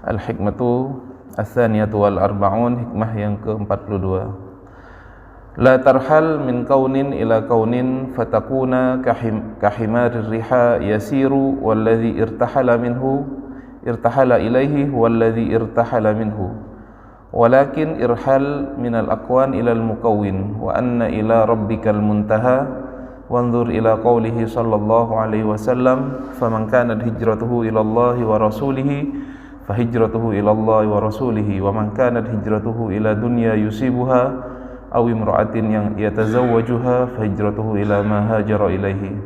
Al-hikmatu ats-tsaniyatu wal arba'un, hikmah yang ke-42. La tarhal min kaunin ila kaunin fatakuna kahimarir riha yasiru walladhi irtahala ilaihi walladhi irtahala minhu, walakin irhal minal aqwan ilal mukawwin wa anna ila rabbikal muntaha wanzur ila qawlihi sallallahu alaihi wasallam faman kanat hijratuhu ila Allah wa rasulihi fahijratuhu ila Allah wa rasulihi wa man kanat hijratuhu ila dunya yusibuha aw imra'atin yang yatazawwajuha fahijratuhu ila ma hajara ilaihi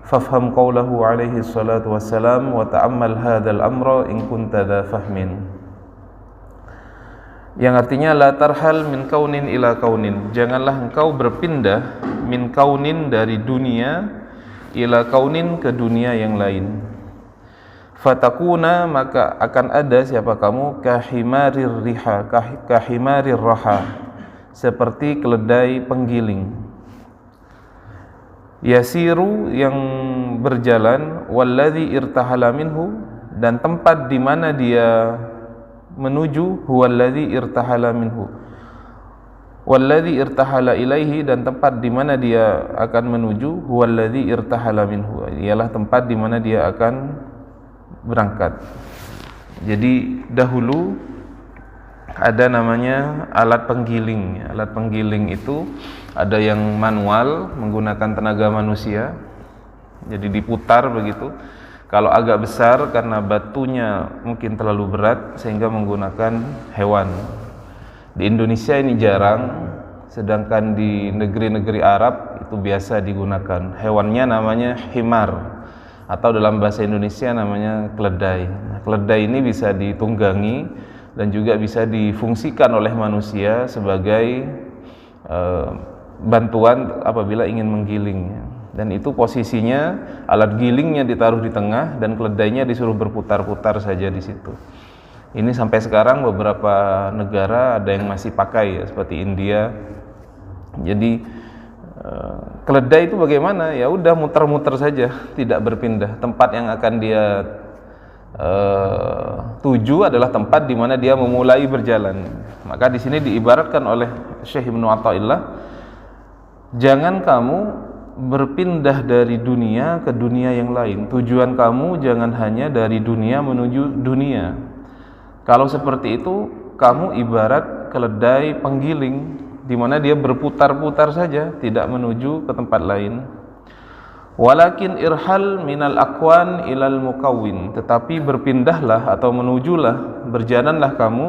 fafham qawlahu alaihi salatu wassalam wa ta'ammal hadzal amra in kunta dha fahmin, yang artinya la tarhal min kaunin ila kaunin, janganlah engkau berpindah min kaunin dari dunia ila kaunin ke dunia yang lain. Fatakuna, maka akan ada siapa kamu, kahimarir riha, kahimarir raha, seperti keledai penggiling. Yasiru, yang berjalan, walladzi irtahala minhu, dan tempat di mana dia menuju, huwallazi irtahala minhu, walladzi irtahala ilaihi, dan tempat di mana dia akan menuju, huwallazi irtahala minhu, ialah tempat di mana dia akan berangkat. Jadi dahulu ada namanya alat penggiling. Alat penggiling itu ada yang manual menggunakan tenaga manusia, jadi diputar begitu. Kalau agak besar karena batunya mungkin terlalu berat sehingga menggunakan hewan. Di Indonesia ini jarang, sedangkan di negeri-negeri Arab itu biasa digunakan. Hewannya namanya himar, atau dalam bahasa Indonesia namanya keledai. Nah, keledai ini bisa ditunggangi dan juga bisa difungsikan oleh manusia sebagai bantuan apabila ingin menggiling. Dan itu posisinya alat gilingnya ditaruh di tengah dan keledainya disuruh berputar-putar saja di situ. Ini sampai sekarang beberapa negara ada yang masih pakai, ya, seperti India. Jadi keledai itu bagaimana? Ya udah muter-muter saja, tidak berpindah. Tempat yang akan dia tuju adalah tempat di mana dia memulai berjalan. Maka di sini diibaratkan oleh Syekh Ibnu Athaillah, jangan kamu berpindah dari dunia ke dunia yang lain. Tujuan kamu jangan hanya dari dunia menuju dunia. Kalau seperti itu, kamu ibarat keledai penggiling, di mana dia berputar-putar saja, tidak menuju ke tempat lain. Walakin irhal minal aqwan ilal mukawwin, tetapi berpindahlah atau menujulah, berjalanlah kamu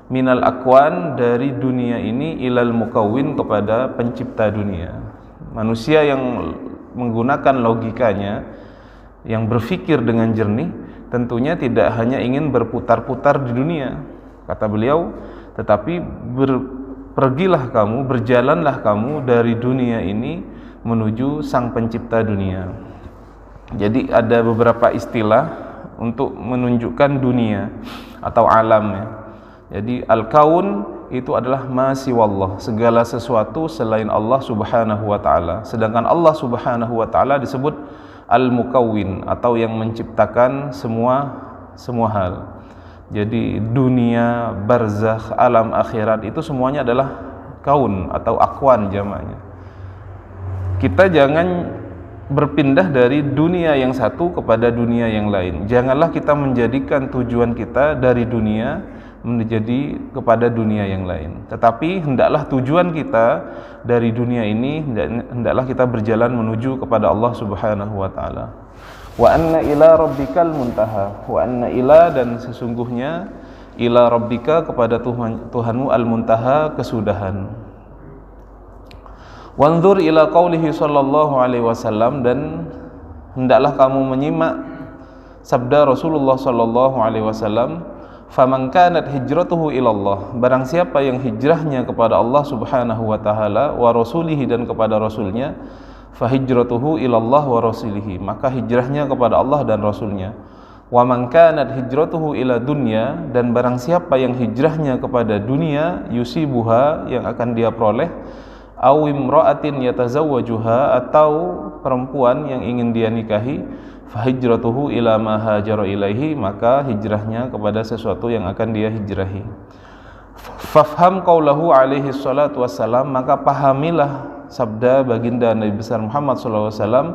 minal aqwan, dari dunia ini, ilal mukawwin, kepada pencipta dunia. Manusia yang menggunakan logikanya, yang berfikir dengan jernih, tentunya tidak hanya ingin berputar-putar di dunia, kata beliau, tetapi pergilah kamu, berjalanlah kamu dari dunia ini menuju sang pencipta dunia. Jadi ada beberapa istilah untuk menunjukkan dunia atau alam, ya. Jadi al-kaun itu adalah ma siwallah, segala sesuatu selain Allah Subhanahu wa taala. Sedangkan Allah Subhanahu wa taala disebut al-mukawwin, atau yang menciptakan semua hal. Jadi dunia, barzakh, alam akhirat itu semuanya adalah kaun atau akwan jamaknya. Kita jangan berpindah dari dunia yang satu kepada dunia yang lain. Janganlah kita menjadikan tujuan kita dari dunia menjadi kepada dunia yang lain. Tetapi hendaklah tujuan kita dari dunia ini, hendaklah kita berjalan menuju kepada Allah Subhanahu wa taala. Wa anna ila rabbikal muntaha, wa anna ila, dan sesungguhnya ila rabbika, kepada Tuhanmu, al muntaha, kesudahan. Wanzur ila qaulihi sallallahu alaihi wasallam, dan hendaklah kamu menyimak sabda Rasulullah sallallahu alaihi wasallam, faman kanat hijratuhu ilallah, barang siapa yang hijrahnya kepada Allah Subhanahu wa taala, wa rasulihi, dan kepada rasulnya, fahijratuhu ilallah wa rasulihi, maka hijrahnya kepada Allah dan rasulnya. Wa man kanat hijratuhu ila dunya, dan barang siapa yang hijrahnya kepada dunia, yusibuha, yang akan dia peroleh, aw imra'atin yatazawwajuha, atau perempuan yang ingin dia nikahi, fahijratuhu ila ma hajara ilaihi, maka hijrahnya kepada sesuatu yang akan dia hijrahi. Fafham qaulahu alaihi salatu wassalam, maka pahamilah sabda baginda Nabi besar Muhammad sallallahu alaihi wasallam,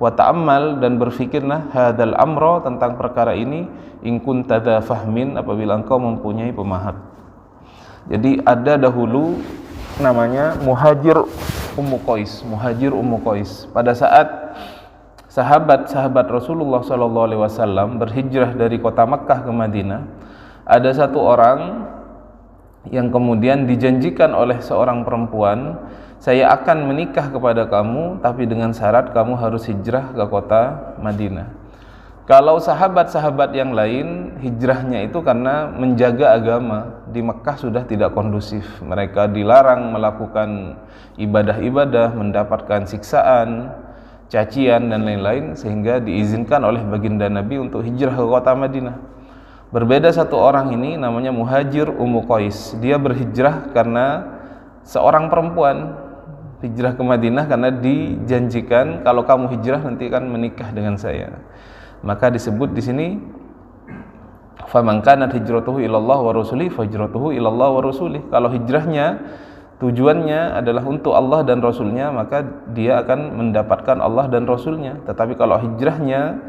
wa ta'ammal, dan berfikirlah hadzal amra, tentang perkara ini, in kunta dza fahmin, apabila engkau mempunyai pemahaman. Jadi ada dahulu namanya Muhajir Ummu Qais. Muhajir Ummu Qais pada saat sahabat-sahabat Rasulullah SAW berhijrah dari kota Makkah ke Madinah, ada satu orang yang kemudian dijanjikan oleh seorang perempuan, saya akan menikah kepada kamu, tapi dengan syarat kamu harus hijrah ke kota Madinah. Kalau sahabat-sahabat yang lain hijrahnya itu karena menjaga agama, di Mekah sudah tidak kondusif, mereka dilarang melakukan ibadah-ibadah, mendapatkan siksaan, cacian dan lain-lain, sehingga diizinkan oleh baginda Nabi untuk hijrah ke kota Madinah. Berbeda satu orang ini namanya Muhajir Ummu Qais, dia berhijrah karena seorang perempuan hijrah ke Madinah karena dijanjikan kalau kamu hijrah nanti akan menikah dengan saya. Maka disebut di sini faman kanat hijratuhu ilallah wa rasulih fahijratuhu ilallah wa rasulih. Kalau hijrahnya tujuannya adalah untuk Allah dan Rasulnya, maka dia akan mendapatkan Allah dan Rasulnya. Tetapi kalau hijrahnya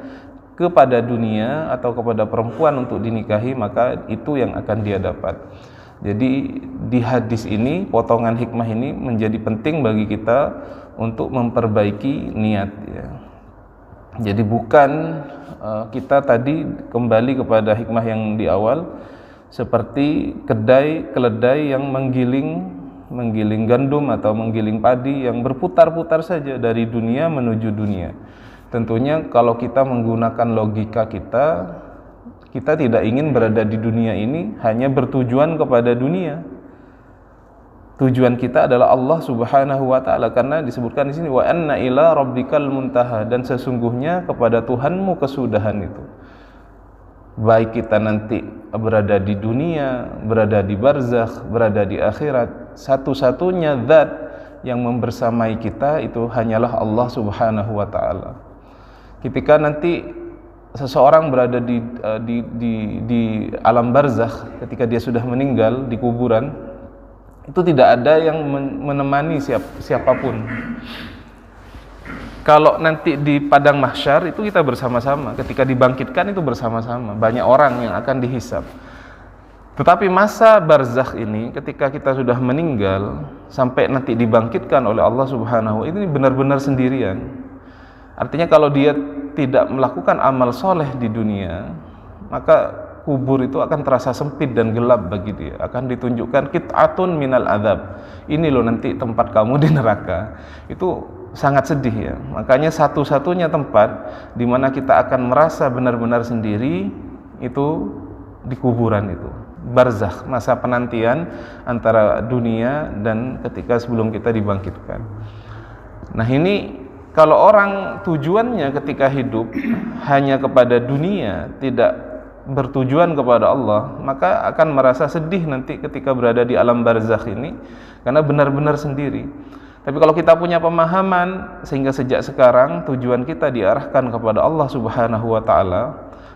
kepada dunia atau kepada perempuan untuk dinikahi, maka itu yang akan dia dapat. Jadi di hadis ini, potongan hikmah ini menjadi penting bagi kita untuk memperbaiki niat, ya. Jadi bukan kita tadi kembali kepada hikmah yang di awal, seperti keledai yang menggiling gandum atau menggiling padi yang berputar-putar saja dari dunia menuju dunia. Tentunya kalau kita menggunakan logika kita tidak ingin berada di dunia ini hanya bertujuan kepada dunia. Tujuan kita adalah Allah Subhanahu wa taala, karena disebutkan di sini wa anna ila rabbikal muntaha, dan sesungguhnya kepada Tuhanmu kesudahan itu. Baik kita nanti berada di dunia, berada di barzakh, berada di akhirat, satu-satunya zat yang membersamai kita itu hanyalah Allah Subhanahu wa taala. Ketika nanti seseorang berada di alam barzakh, ketika dia sudah meninggal di kuburan, itu tidak ada yang menemani siapapun. Kalau nanti di padang mahsyar itu kita bersama-sama, ketika dibangkitkan itu bersama-sama, banyak orang yang akan dihisab. Tetapi masa barzakh ini, ketika kita sudah meninggal sampai nanti dibangkitkan oleh Allah Subhanahu wa taala, ini benar-benar sendirian. Artinya kalau dia tidak melakukan amal soleh di dunia, maka kubur itu akan terasa sempit dan gelap bagi dia. Akan ditunjukkan qit'atun minal adzab. Ini loh nanti tempat kamu di neraka. Itu sangat sedih, ya. Makanya satu-satunya tempat di mana kita akan merasa benar-benar sendiri itu di kuburan itu. Barzakh, masa penantian antara dunia dan ketika sebelum kita dibangkitkan. Nah, ini kalau orang tujuannya ketika hidup hanya kepada dunia, tidak bertujuan kepada Allah, maka akan merasa sedih nanti ketika berada di alam barzakh ini, karena benar-benar sendiri. Tapi kalau kita punya pemahaman sehingga sejak sekarang tujuan kita diarahkan kepada Allah Subhanahu wa taala,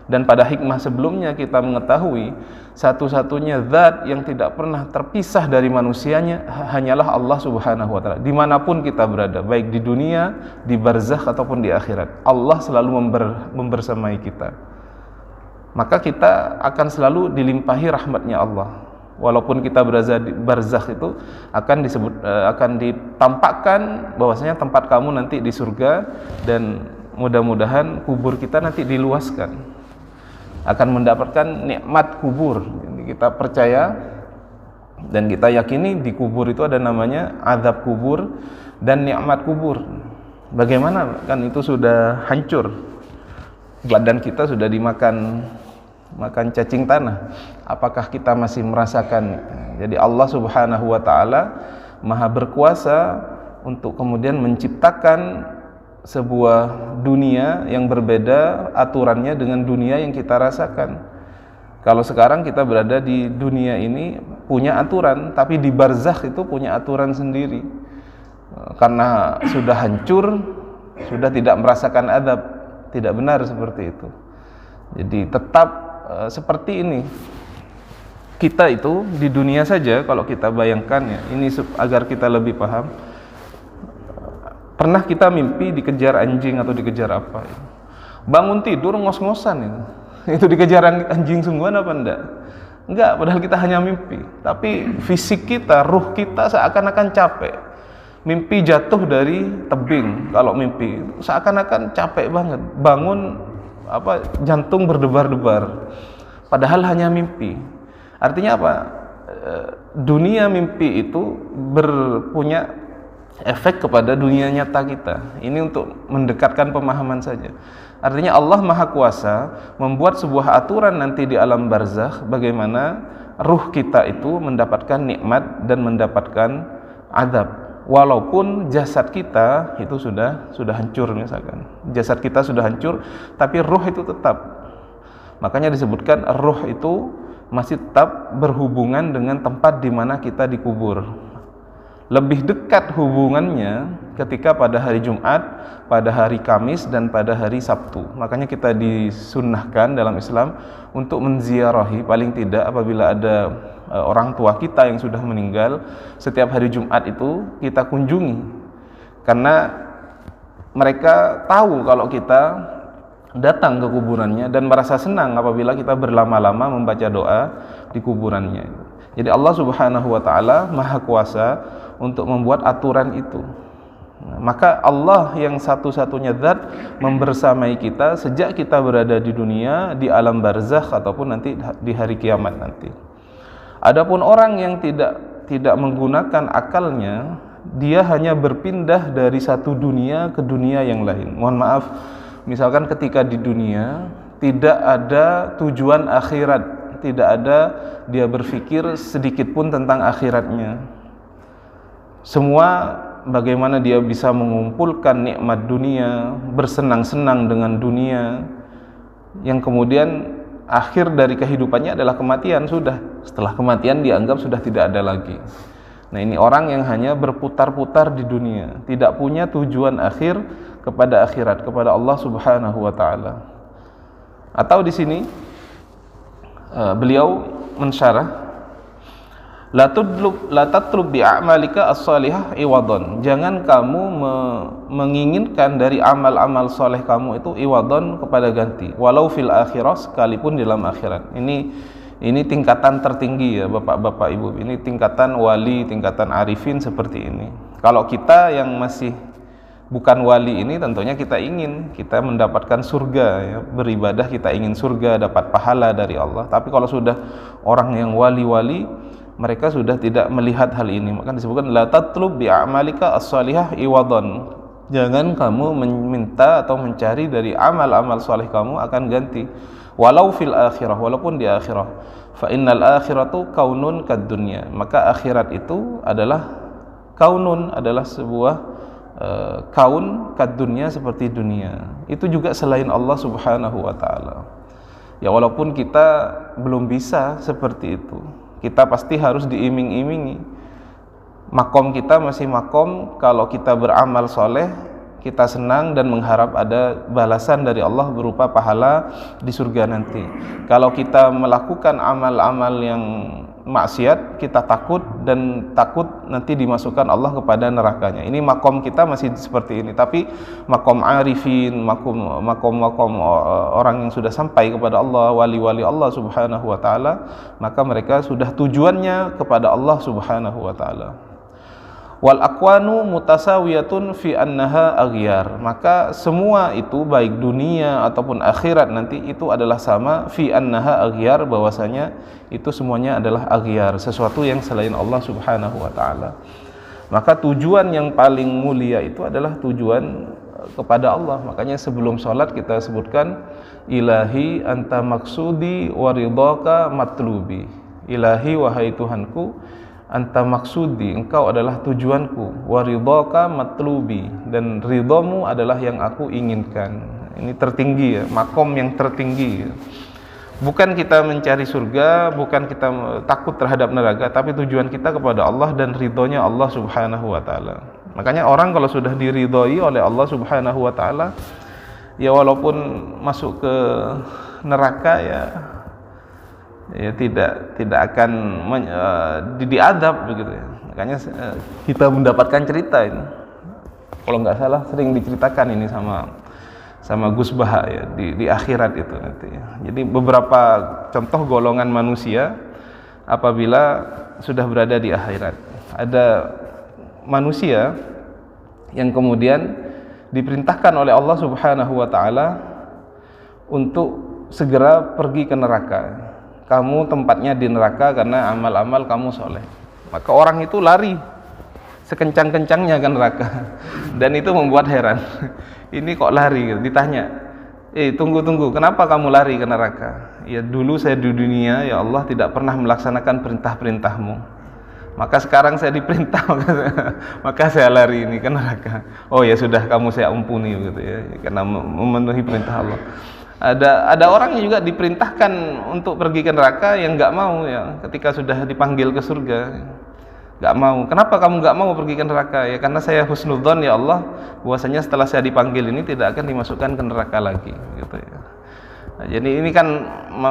dan pada hikmah sebelumnya kita mengetahui satu-satunya zat yang tidak pernah terpisah dari manusianya hanyalah Allah Subhanahu wa taala. Dimanapun kita berada, baik di dunia, di barzakh ataupun di akhirat, Allah selalu membersamai kita. Maka kita akan selalu dilimpahi rahmatnya Allah. Walaupun kita berada di barzakh itu akan ditampakkan bahwasanya tempat kamu nanti di surga, dan mudah-mudahan kubur kita nanti diluaskan, akan mendapatkan nikmat kubur. Jadi kita percaya dan kita yakini di kubur itu ada namanya azab kubur dan nikmat kubur. Bagaimana kan itu sudah hancur, badan kita sudah dimakan cacing tanah, apakah kita masih merasakan? Jadi Allah Subhanahu wa taala Maha berkuasa untuk kemudian menciptakan sebuah dunia yang berbeda aturannya dengan dunia yang kita rasakan. Kalau sekarang kita berada di dunia ini punya aturan, tapi di barzakh itu punya aturan sendiri. Karena sudah hancur, sudah tidak merasakan azab, tidak benar seperti itu. Jadi tetap seperti ini. Kita itu di dunia saja, kalau kita bayangkan ya, ini agar kita lebih paham. Pernah kita mimpi dikejar anjing atau dikejar apa? Ya? Bangun tidur ngos-ngosan itu. Itu dikejar anjing sungguhan apa enggak? Enggak, padahal kita hanya mimpi. Tapi fisik kita, ruh kita seakan-akan capek. Mimpi jatuh dari tebing, kalau mimpi seakan-akan capek banget. Bangun jantung berdebar-debar. Padahal hanya mimpi. Artinya apa? Dunia mimpi itu punya efek kepada dunia nyata kita. Ini untuk mendekatkan pemahaman saja. Artinya Allah Maha Kuasa membuat sebuah aturan nanti di alam barzakh, bagaimana ruh kita itu mendapatkan nikmat dan mendapatkan azab. Walaupun jasad kita itu sudah hancur, misalkan jasad kita sudah hancur, tapi ruh itu tetap. Makanya disebutkan ruh itu masih tetap berhubungan dengan tempat di mana kita dikubur. Lebih dekat hubungannya ketika pada hari Jumat, pada hari Kamis, dan pada hari Sabtu. Makanya kita disunnahkan dalam Islam untuk menziarahi, paling tidak apabila ada orang tua kita yang sudah meninggal, setiap hari Jumat itu kita kunjungi. Karena mereka tahu kalau kita datang ke kuburannya dan merasa senang apabila kita berlama-lama membaca doa di kuburannya. Jadi Allah Subhanahu wa taala Maha Kuasa untuk membuat aturan itu. Maka Allah yang satu-satunya zat membersamai kita sejak kita berada di dunia, di alam barzakh ataupun nanti di hari kiamat nanti. Adapun orang yang tidak menggunakan akalnya, dia hanya berpindah dari satu dunia ke dunia yang lain. Mohon maaf, misalkan ketika di dunia tidak ada tujuan akhirat, tidak ada dia berpikir sedikit pun tentang akhiratnya. Semua bagaimana dia bisa mengumpulkan nikmat dunia, bersenang-senang dengan dunia, yang kemudian akhir dari kehidupannya adalah kematian. Sudah, setelah kematian dianggap sudah tidak ada lagi. Nah, ini orang yang hanya berputar-putar di dunia, tidak punya tujuan akhir kepada akhirat, kepada Allah Subhanahu wa taala. Atau di sini beliau mensyarah, la tatlub bi a'malika as-salihah iwadon. Jangan kamu menginginkan dari amal-amal soleh kamu itu iwadon, kepada ganti, walau fil akhirah, sekalipun dalam akhirat. Ini tingkatan tertinggi ya Bapak-bapak Ibu. Ini tingkatan wali, tingkatan arifin seperti ini. Kalau kita yang masih bukan wali ini, tentunya kita mendapatkan surga ya. Beribadah kita ingin surga, dapat pahala dari Allah. Tapi kalau sudah orang yang wali-wali, mereka sudah tidak melihat hal ini. Maka disebutkan la tatlub bi a'malika as-salihah iwadon. Jangan kamu meminta atau mencari dari amal-amal saleh kamu akan ganti, walau fil akhirah, walaupun di akhirat. Fa innal akhiratu kaunun kad dunya. Maka akhirat itu adalah kaunun, adalah sebuah kaun kad dunya, seperti dunia. Itu juga selain Allah Subhanahu wa taala. Ya, walaupun kita belum bisa seperti itu, kita pasti harus diiming-imingi. Makom kita masih makom kalau kita beramal soleh, kita senang dan mengharap ada balasan dari Allah berupa pahala di surga nanti. Kalau kita melakukan amal-amal yang maksiat, kita takut nanti dimasukkan Allah kepada nerakanya. Ini makom kita masih seperti ini. Tapi makom arifin, makom orang yang sudah sampai kepada Allah, wali-wali Allah Subhanahu wa taala, maka mereka sudah tujuannya kepada Allah Subhanahu wa taala. Wal aqwanu mutasawiyatun fi annaha aghyar. Maka semua itu baik dunia ataupun akhirat nanti itu adalah sama, fi annaha aghyar, bahwasanya itu semuanya adalah aghyar, sesuatu yang selain Allah Subhanahu wa taala. Maka tujuan yang paling mulia itu adalah tujuan kepada Allah. Makanya sebelum sholat kita sebutkan, ilahi anta maksudi wa ridhaka matlubi. Ilahi, wahai Tuhanku, anta maksudi, engkau adalah tujuanku, wa ridhaka matlubi, dan ridhamu adalah yang aku inginkan. Ini tertinggi ya, makom yang tertinggi ya. Bukan kita mencari surga, bukan kita takut terhadap neraka, tapi tujuan kita kepada Allah dan ridhonya Allah Subhanahu wa taala. Makanya orang kalau sudah diridhoi oleh Allah Subhanahu wa taala, ya walaupun masuk ke neraka ya tidak akan diadab begitu ya. Makanya kita mendapatkan cerita ini, kalau nggak salah sering diceritakan ini sama Gus Baha ya di akhirat itu nanti ya. Jadi beberapa contoh golongan manusia apabila sudah berada di akhirat. Ada manusia yang kemudian diperintahkan oleh Allah Subhanahu wa taala untuk segera pergi ke neraka. Kamu tempatnya di neraka karena amal-amal kamu soleh. Maka orang itu lari sekencang-kencangnya ke neraka. Dan itu membuat heran. Ini kok lari? Ditanya, tunggu, kenapa kamu lari ke neraka? Ya dulu saya di dunia, ya Allah tidak pernah melaksanakan perintah-perintahmu. Maka sekarang saya diperintah, maka saya lari ini ke neraka. Oh ya sudah, kamu saya ampuni gitu ya, karena memenuhi perintah Allah. Ada orang yang juga diperintahkan untuk pergi ke neraka yang nggak mau ya, ketika sudah dipanggil ke surga nggak mau. Kenapa kamu nggak mau pergi ke neraka? Ya karena saya husnudzon ya Allah, bahwasanya setelah saya dipanggil ini tidak akan dimasukkan ke neraka lagi gitu ya. Nah, jadi ini kan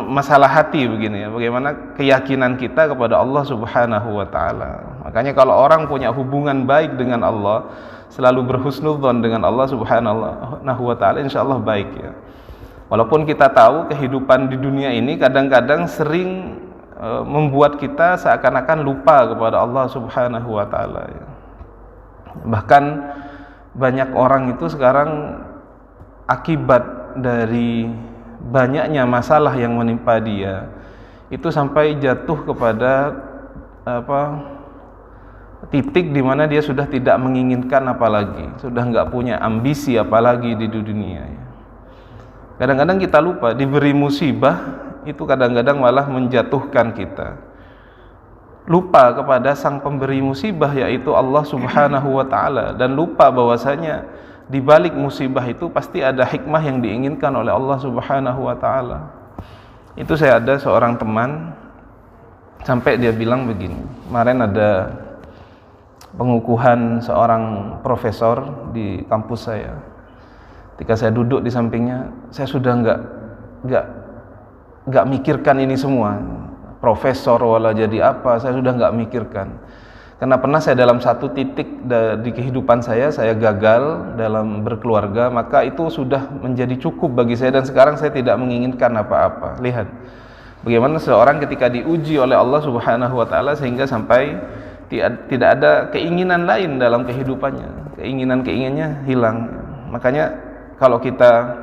masalah hati begini ya, bagaimana keyakinan kita kepada Allah Subhanahu wa taala. Makanya kalau orang punya hubungan baik dengan Allah, selalu berhusnudzon dengan Allah Subhanahu wa taala, insyaallah baik ya. Walaupun kita tahu kehidupan di dunia ini kadang-kadang sering membuat kita seakan-akan lupa kepada Allah Subhanahu wa taala ya. Bahkan banyak orang itu sekarang akibat dari banyaknya masalah yang menimpa dia itu sampai jatuh kepada titik di mana dia sudah tidak menginginkan apalagi, sudah nggak punya ambisi apalagi di dunia ya. Kadang-kadang kita lupa, diberi musibah itu kadang-kadang malah menjatuhkan kita. Lupa kepada sang pemberi musibah yaitu Allah Subhanahu wa taala, dan lupa bahwasanya di balik musibah itu pasti ada hikmah yang diinginkan oleh Allah Subhanahu wa taala. Itu saya ada seorang teman sampai dia bilang begini. Kemarin ada pengukuhan seorang profesor di kampus saya. Ketika saya duduk di sampingnya, saya sudah nggak mikirkan ini semua. Profesor wala jadi apa, saya sudah nggak mikirkan. Karena pernah saya dalam satu titik di kehidupan saya gagal dalam berkeluarga, maka itu sudah menjadi cukup bagi saya, dan sekarang saya tidak menginginkan apa-apa. Lihat bagaimana seorang ketika diuji oleh Allah Subhanahu wa taala sehingga sampai tidak ada keinginan lain dalam kehidupannya, keinginannya hilang. Makanya kalau kita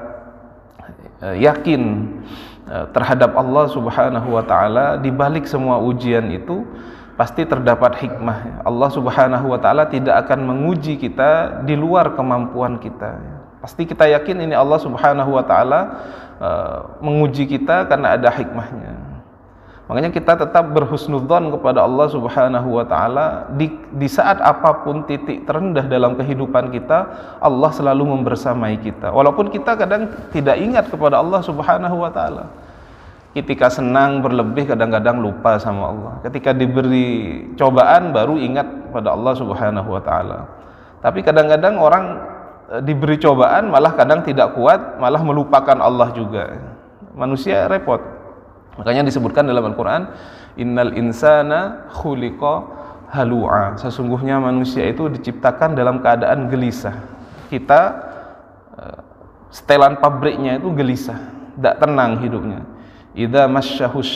yakin terhadap Allah Subhanahu wa taala, di balik semua ujian itu pasti terdapat hikmah. Allah Subhanahu wa taala tidak akan menguji kita di luar kemampuan kita. Pasti kita yakin ini Allah Subhanahu wa taala menguji kita karena ada hikmahnya. Makanya kita tetap berhusnudzon kepada Allah Subhanahu wa taala di saat apapun titik terendah dalam kehidupan kita, Allah selalu membersamai kita. Walaupun kita kadang tidak ingat kepada Allah Subhanahu wa taala. Ketika senang berlebih kadang-kadang lupa sama Allah. Ketika diberi cobaan baru ingat pada Allah Subhanahu wa taala. Tapi kadang-kadang orang diberi cobaan malah kadang tidak kuat, malah melupakan Allah juga. Manusia repot. Makanya disebutkan dalam Al-Quran, innal insana khuliqa halu'a. Sesungguhnya manusia itu diciptakan dalam keadaan gelisah. Kita setelan pabriknya itu gelisah, tidak tenang hidupnya. Idza massahus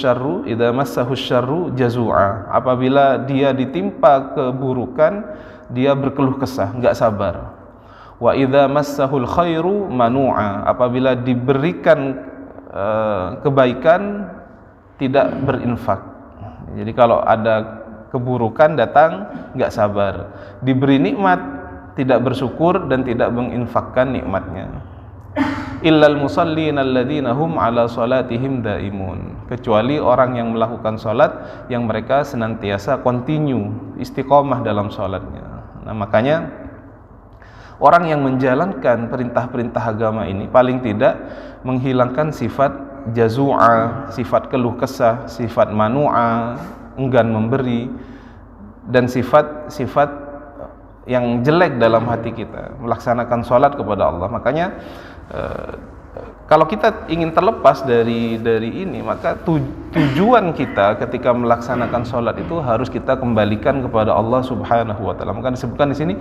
syarru jazu'a. Apabila dia ditimpa keburukan, dia berkeluh kesah, enggak sabar. Wa idza massahul khairu manu'a. Apabila diberikan kebaikan, tidak berinfak. Jadi kalau ada keburukan datang, enggak sabar. Diberi nikmat, tidak bersyukur dan tidak menginfakkan nikmatnya. Illal musallin alladzina hum ala salatihim daimun. Kecuali orang yang melakukan salat yang mereka senantiasa continue, istiqomah dalam salatnya. Nah, makanya orang yang menjalankan perintah-perintah agama ini paling tidak menghilangkan sifat jazu'a, sifat keluh kesah, sifat manu'a, enggan memberi, dan sifat-sifat yang jelek dalam hati kita, melaksanakan sholat kepada Allah. Makanya Kalau kita ingin terlepas dari ini, maka tujuan kita ketika melaksanakan sholat itu harus kita kembalikan kepada Allah Subhanahu wa taala. Maka disebutkan di sini,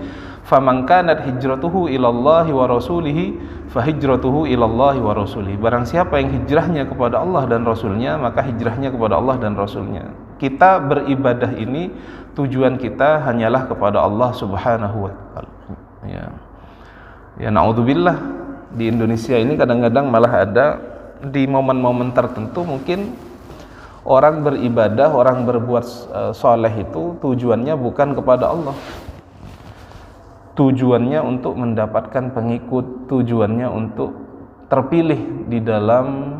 "Faman kanat hijratuhu ilallahi wa rasulihi, fahijratuhu ilallahi wa rasulihi." Barang siapa yang hijrahnya kepada Allah dan Rasulnya, maka hijrahnya kepada Allah dan Rasulnya. Kita beribadah ini tujuan kita hanyalah kepada Allah Subhanahu wa taala. Ya naudzubillah, di Indonesia ini kadang-kadang malah ada di momen-momen tertentu mungkin orang beribadah, orang berbuat soleh itu tujuannya bukan kepada Allah, tujuannya untuk mendapatkan pengikut, tujuannya untuk terpilih di dalam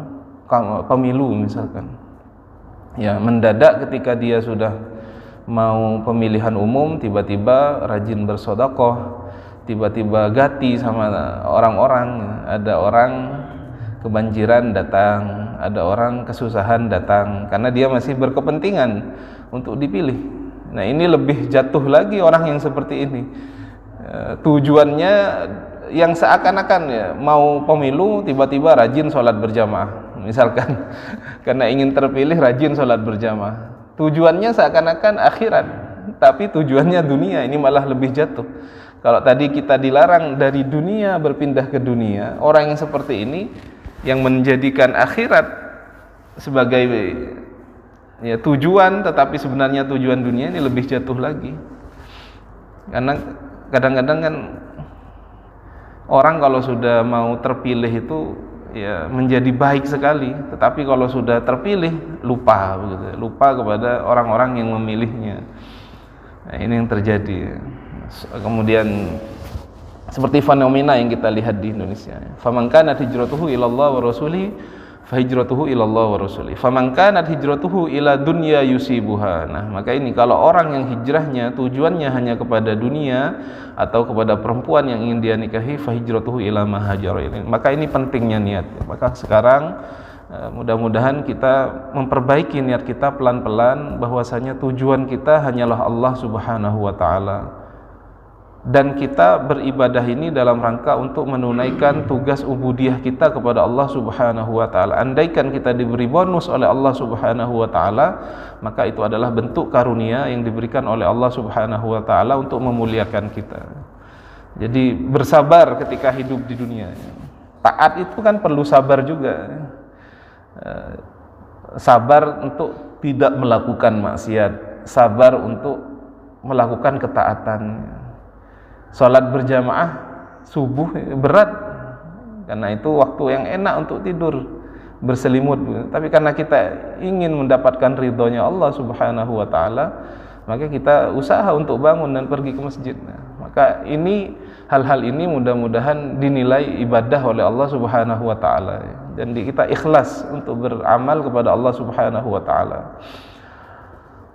pemilu misalkan. Ya, mendadak ketika dia sudah mau pemilihan umum tiba-tiba rajin bersedekah, tiba-tiba gati sama orang-orang. Ada orang kebanjiran datang, ada orang kesusahan datang, karena dia masih berkepentingan untuk dipilih. Nah, ini lebih jatuh lagi orang yang seperti ini. Tujuannya yang seakan-akan ya, mau pemilu tiba-tiba rajin sholat berjamaah misalkan. Karena ingin terpilih rajin sholat berjamaah. Tujuannya seakan-akan akhirat, tapi tujuannya dunia. Ini malah lebih jatuh. Kalau tadi kita dilarang dari dunia berpindah ke dunia, orang yang seperti ini yang menjadikan akhirat sebagai ya tujuan, tetapi sebenarnya tujuan dunia, ini lebih jatuh lagi. Karena kadang-kadang kan orang kalau sudah mau terpilih itu ya menjadi baik sekali, tetapi kalau sudah terpilih lupa begitu, lupa kepada orang-orang yang memilihnya. Nah, ini yang terjadi. Kemudian seperti fenomena yang kita lihat di Indonesia, faman kanat hijratuhu ilallah wa rasulihi fahijratuhu ilallah wa rasulihi faman kanat hijratuhu ila dunya yusibuha. Nah, maka ini kalau orang yang hijrahnya tujuannya hanya kepada dunia atau kepada perempuan yang ingin dia nikahi, fahijratuhu ila ma hajara ilaihi. Maka ini pentingnya niat. Maka sekarang mudah-mudahan kita memperbaiki niat kita pelan-pelan, bahwasanya tujuan kita hanyalah Allah Subhanahu wa taala, dan kita beribadah ini dalam rangka untuk menunaikan tugas ubudiyah kita kepada Allah Subhanahu wa taala. Andaikan kita diberi bonus oleh Allah Subhanahu wa taala, maka itu adalah bentuk karunia yang diberikan oleh Allah Subhanahu wa taala untuk memuliakan kita. Jadi bersabar ketika hidup di dunia. Taat itu kan perlu sabar juga. Sabar untuk tidak melakukan maksiat, sabar untuk melakukan ketaatan. Salat berjamaah subuh berat, karena itu waktu yang enak untuk tidur berselimut. Tapi karena kita ingin mendapatkan ridhonya Allah Subhanahu wa taala, maka kita usaha untuk bangun dan pergi ke masjid. Maka ini hal-hal ini mudah-mudahan dinilai ibadah oleh Allah Subhanahu wa taala, dan kita ikhlas untuk beramal kepada Allah Subhanahu wa taala.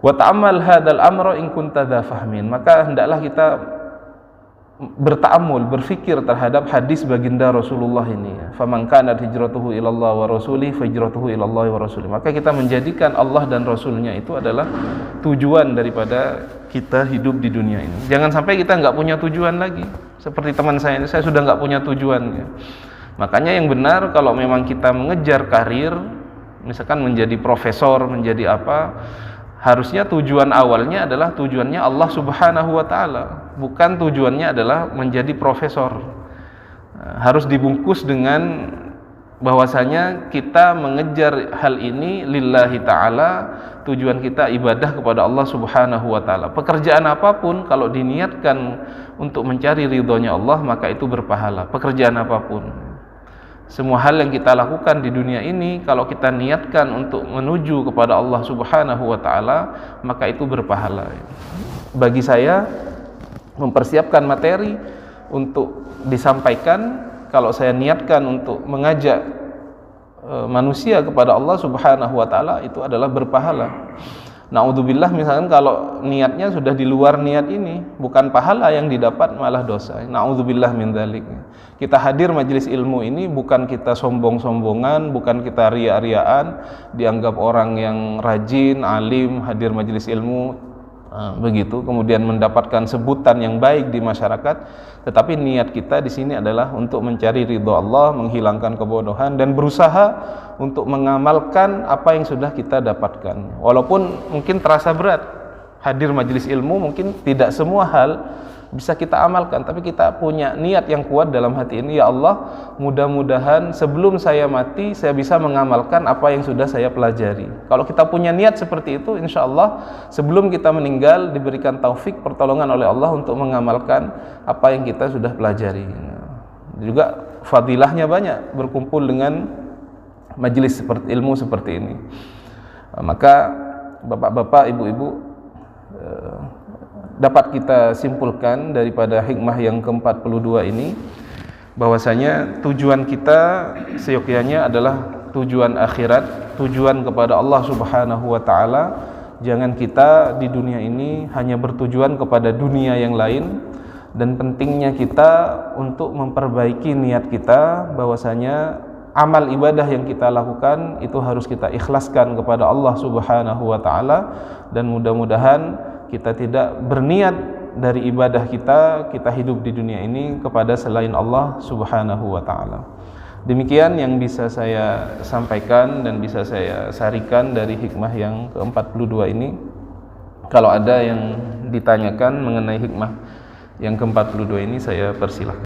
Wa ta'ammal hadzal amra in kunta dza fahmin. Maka hendaklah kita berta'ammul, berfikir terhadap hadis baginda Rasulullah ini. Faman kanat hijratuhu ilallah wa rasulih fahijratuhu ilallah wa rasulih. Maka kita menjadikan Allah dan Rasulnya itu adalah tujuan daripada kita hidup di dunia ini. Jangan sampai kita nggak punya tujuan lagi. Seperti teman saya ini, saya sudah nggak punya tujuan. Makanya yang benar kalau memang kita mengejar karir, misalkan menjadi profesor, menjadi apa, harusnya tujuan awalnya adalah tujuannya Allah Subhanahu wa taala, bukan tujuannya adalah menjadi profesor. Harus dibungkus dengan bahwasanya kita mengejar hal ini lillahi taala, tujuan kita ibadah kepada Allah Subhanahu wa taala. Pekerjaan apapun kalau diniatkan untuk mencari ridhonya Allah, maka itu berpahala. Pekerjaan apapun, semua hal yang kita lakukan di dunia ini kalau kita niatkan untuk menuju kepada Allah Subhanahu wa taala, maka itu berpahala. Bagi saya mempersiapkan materi untuk disampaikan, kalau saya niatkan untuk mengajak manusia kepada Allah Subhanahu wa taala, itu adalah berpahala. Naudzubillah, misalkan kalau niatnya sudah di luar niat ini, bukan pahala yang didapat, malah dosa. Naudzubillah min dzalik. Kita hadir majelis ilmu ini bukan kita sombong-sombongan, bukan kita ria-riaan, dianggap orang yang rajin, alim, hadir majelis ilmu, begitu, kemudian mendapatkan sebutan yang baik di masyarakat, tetapi niat kita di sini adalah untuk mencari ridho Allah, menghilangkan kebodohan, dan berusaha untuk mengamalkan apa yang sudah kita dapatkan. Walaupun mungkin terasa berat, hadir majelis ilmu mungkin tidak semua hal bisa kita amalkan, tapi kita punya niat yang kuat dalam hati ini, ya Allah, mudah-mudahan sebelum saya mati saya bisa mengamalkan apa yang sudah saya pelajari. Kalau kita punya niat seperti itu, insya Allah sebelum kita meninggal diberikan taufik, pertolongan oleh Allah untuk mengamalkan apa yang kita sudah pelajari. Juga fadilahnya banyak berkumpul dengan majelis seperti ilmu seperti ini. Maka bapak-bapak, ibu-ibu, dapat kita simpulkan daripada hikmah yang ke-42 ini bahwasanya tujuan kita seyogyanya adalah tujuan akhirat, tujuan kepada Allah Subhanahu wa taala. Jangan kita di dunia ini hanya bertujuan kepada dunia yang lain, dan pentingnya kita untuk memperbaiki niat kita bahwasanya amal ibadah yang kita lakukan itu harus kita ikhlaskan kepada Allah Subhanahu wa taala, dan mudah-mudahan kita tidak berniat dari ibadah kita hidup di dunia ini kepada selain Allah Subhanahu wa taala. Demikian yang bisa saya sampaikan dan bisa saya sarikan dari hikmah yang ke-42 ini. Kalau ada yang ditanyakan mengenai hikmah yang ke-42 ini, saya persilahkan.